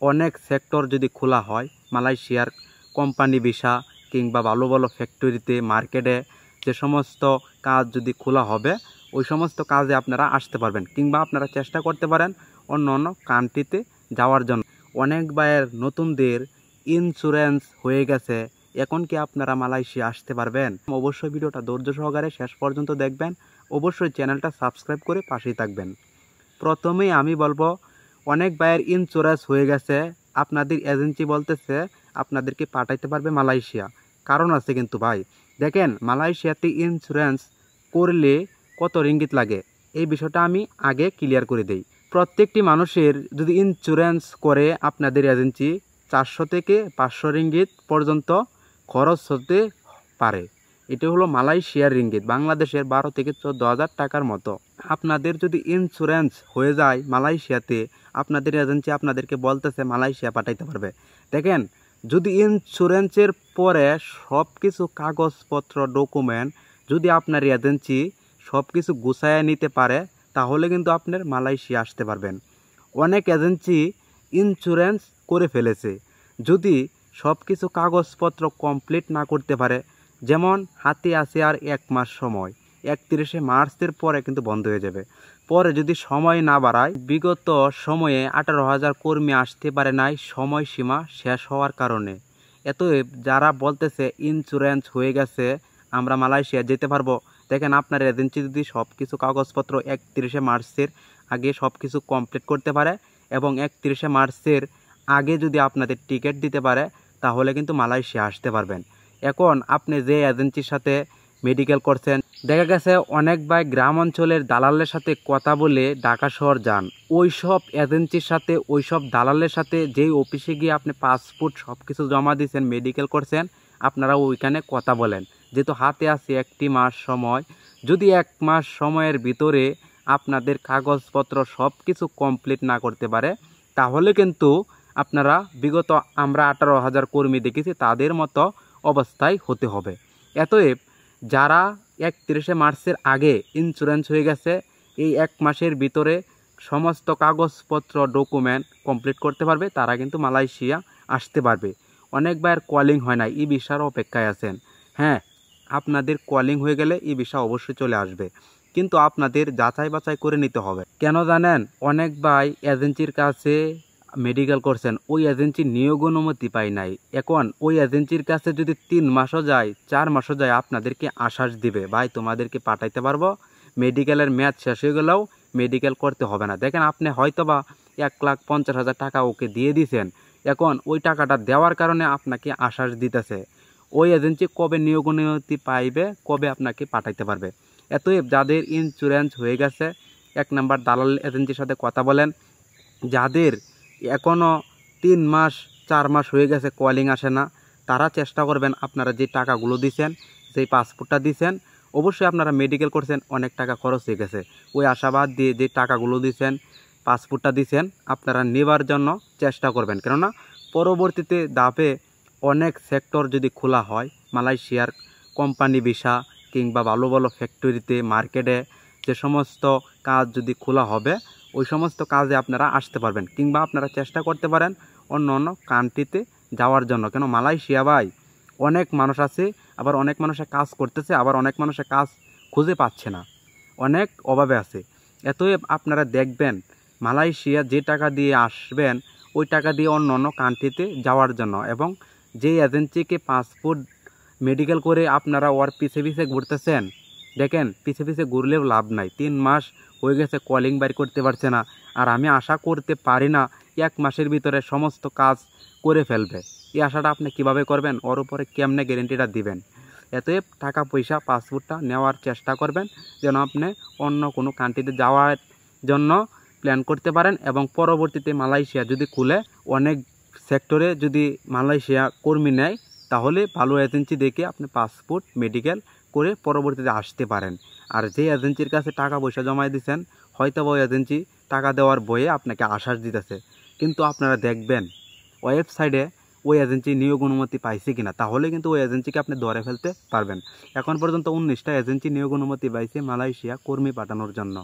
অনেক সেক্টর যদি খোলা হয় মালয়েশিয়ার কোম্পানি ভিসা কিংবা ভালো ভালো ফ্যাক্টরিতে মার্কেটে যে সমস্ত কাজ যদি খোলা হবে ওই সমস্ত কাজে আপনারা আসতে পারবেন কিংবা আপনারা চেষ্টা করতে পারেন অন্য অন্য কান্ট্রিতে যাওয়ার জন্য। অনেক ভাইয়ের নতুনদের ইন্স্যুরেন্স হয়ে গেছে, এখন কি আপনারা মালয়েশিয়া আসতে পারবেন? অবশ্যই ভিডিওটা ধৈর্য সহকারে শেষ পর্যন্ত দেখবেন, অবশ্যই চ্যানেলটা সাবস্ক্রাইব করে পাশেই থাকবেন। প্রথমেই আমি বলবো, অনেক ভাইয়ের ইন্স্যুরেন্স হয়ে গেছে, আপনাদের এজেন্সি বলতেছে আপনাদেরকে পাঠাইতে পারবে মালয়েশিয়া। কারণ আছে কিন্তু ভাই, দেখেন মালয়েশিয়াতে ইন্স্যুরেন্স করলে কত রিঙ্গিত লাগে এই বিষয়টা আমি আগে ক্লিয়ার করে দেই। প্রত্যেকটি মানুষের যদি ইন্স্যুরেন্স করে আপনাদের এজেন্সি 400 থেকে 500 রিঙ্গিত পর্যন্ত খরচ হতে পারে। এটা হলো মালয়েশিয়ার রিঙ্গিত, বাংলাদেশের 12 থেকে 14,000 টাকার মতো। আপনাদের যদি ইন্স্যুরেন্স হয়ে যায় মালয়েশিয়াতে, আপনাদের এজেন্সি আপনাদেরকে বলতেছে মালয়েশিয়া পাঠাইতে পারবে। দেখেন, যদি ইন্স্যুরেন্সের পরে সব কিছু কাগজপত্র ডকুমেন্ট যদি আপনার এজেন্সি সব কিছু গুছাইয়া নিতে পারে তাহলে কিন্তু আপনার মালয়েশিয়া আসতে পারবেন। অনেক এজেন্সি ইন্স্যুরেন্স করে ফেলেছে, যদি সব কিছু কাগজপত্র কমপ্লিট না করতে পারে, যেমন হাতে আছে আর 1 মাস সময়, 31শে মার্চের পরে কিন্তু বন্ধ হয়ে যাবে। পরে যদি সময় না বাড়ায়, বিগত সময়ে 18,000 কর্মী আসতে পারে নাই সময়সীমা শেষ হওয়ার কারণে। এতএব যারা বলতেছে ইন্স্যুরেন্স হয়ে গেছে আমরা মালয়েশিয়া যেতে পারবো, দেখেন আপনার এজেন্সি যদি সব কিছু কাগজপত্র 31শে মার্চের আগে সব কিছু কমপ্লিট করতে পারে এবং 31শে মার্চের আগে যদি আপনাদের টিকিট দিতে পারে তাহলে কিন্তু মালয়েশিয়া আসতে পারবেন। এখন আপনি যে এজেন্সির সাথে মেডিকেল করছেন, দেখা গেছে অনেক ভাই গ্রাম অঞ্চলের দালালের সাথে কথা বলে ঢাকা শহর যান, ওই সব এজেন্সির সাথে ওই সব দালালের সাথে যেই অফিসে গিয়ে আপনি পাসপোর্ট সব কিছু জমা দিয়েছেন মেডিকেল করছেন, আপনারা ওইখানে কথা বলেন। যেহেতু হাতে আছে 1 মাস সময়, যদি 1 মাস সময়ের ভিতরে আপনাদের কাগজপত্র সব কিছু কমপ্লিট না করতে পারে তাহলে কিন্তু আপনারা বিগত আমরা 18,000 কর্মী দেখেছি তাদের মতো অবস্থায় হতে হবে। এতএব যারা 31শে মার্চের আগে ইন্স্যুরেন্স হয়ে গেছে, এই 1 মাসের ভিতরে সমস্ত কাগজপত্র ডকুমেন্ট কমপ্লিট করতে পারবে, তারা কিন্তু মালয়েশিয়া আসতে পারবে। অনেক ভাইয়ের কলিং হয় না, ই ভিসার অপেক্ষায় আছেন। হ্যাঁ, আপনাদের কলিং হয়ে গেলে ই ভিসা অবশ্যই চলে আসবে, কিন্তু আপনাদের যাচাই বাছাই করে নিতে হবে। কেন জানেন, অনেক ভাই এজেন্সির কাছে মেডিকেল করছেন, ওই এজেন্সি নিয়োগ অনুমতি পায় নাই। এখন ওই এজেন্সির কাছে যদি 3 মাসও যায় 4 মাসও যায় আপনাদেরকে আশ্বাস দিবে ভাই তোমাদেরকে পাঠাইতে পারবো, মেডিকেলের মেয়াদ শেষ হয়ে গেলেও মেডিকেল করতে হবে না। দেখেন আপনি হয়তোবা 1,50,000 টাকা ওকে দিয়ে দিয়েছেন, এখন ওই টাকাটা দেওয়ার কারণে আপনাকে আশ্বাস দিতেছে, ওই এজেন্সি কবে নিয়োগ অনুমতি পাইবে, কবে আপনাকে পাঠাইতে পারবে। এতএব যাদের ইন্স্যুরেন্স হয়ে গেছে 1 নাম্বার দালাল এজেন্সির সাথে কথা বলেন। যাদের এখনও 3 মাস 4 মাস হয়ে গেছে কলিং আসে না, তারা চেষ্টা করবেন আপনারা যে টাকাগুলো দিয়েছেন, যেই পাসপোর্টটা দিয়েছেন, অবশ্যই আপনারা মেডিকেল করছেন অনেক টাকা খরচ হয়ে গেছে, ওই আশাবাদ দিয়ে যে টাকাগুলো দিয়েছেন পাসপোর্টটা দিয়েছেন আপনারা নেবার জন্য চেষ্টা করবেন। কেননা পরবর্তীতে ধাপে অনেক সেক্টর যদি খোলা হয় মালয়েশিয়ার কোম্পানি ভিসা কিংবা ভালো ভালো ফ্যাক্টরিতে মার্কেটে যে সমস্ত কাজ যদি খোলা হবে ওই সমস্ত কাজে আপনারা আসতে পারবেন কিংবা আপনারা চেষ্টা করতে পারেন অন্য অন্য কান্ট্রিতে যাওয়ার জন্য। কেন মালয়েশিয়া ভাই অনেক মানুষ আছে, আবার অনেক মানুষে কাজ করতেছে, আবার অনেক মানুষে কাজ খুঁজে পাচ্ছে না, অনেক অভাবে আছে। এতএব আপনারা দেখবেন মালয়েশিয়া যে টাকা দিয়ে আসবেন ওই টাকা দিয়ে অন্য অন্য কান্ট্রিতে যাওয়ার জন্য, এবং যে এজেন্সিকে পাসপোর্ট মেডিকেল করে আপনারা ওর পিছে পিছে ঘুরতেছেন, দেখেন পিছে পিছে ঘুরলেও লাভ নাই। 3 মাস হয়ে গেছে কলিং বাইর করতে পারছে না, আর আমি আশা করতে পারি না 1 মাসের ভিতরে সমস্ত কাজ করে ফেলবে। এই আশাটা আপনি কিভাবে করবেন, ওর উপরে কেমনে গ্যারেন্টিটা দিবেন? এতএব টাকা পয়সা পাসপোর্টটা নেওয়ার চেষ্টা করবেন যেন আপনি অন্য কোনো কান্ট্রিতে যাওয়ার জন্য প্ল্যান করতে পারেন, এবং পরবর্তীতে মালয়েশিয়া যদি খুলে অনেক সেক্টরে যদি মালয়েশিয়া কর্মী নেয় তাহলে ভালো এজেন্সি দেখে আপনি পাসপোর্ট মেডিকেল করে পরবর্তীতে আসতে পারেন। আর যে এজেন্সির কাছে টাকা পয়সা জমায় দিচ্ছেন হয়তো ওই এজেন্সি টাকা দেওয়ার বয়ে আপনাকে আশ্বাস দিতেছে, কিন্তু আপনারা দেখবেন ওয়েবসাইটে ওই এজেন্সি নিয়োগ অনুমতি পাইছে কিনা, তাহলে কিন্তু ওই এজেন্সিকে আপনি ধরে ফেলতে পারবেন। এখন পর্যন্ত 19টা এজেন্সি নিয়োগ অনুমতি পাইছে মালয়েশিয়া কর্মী পাঠানোর জন্য।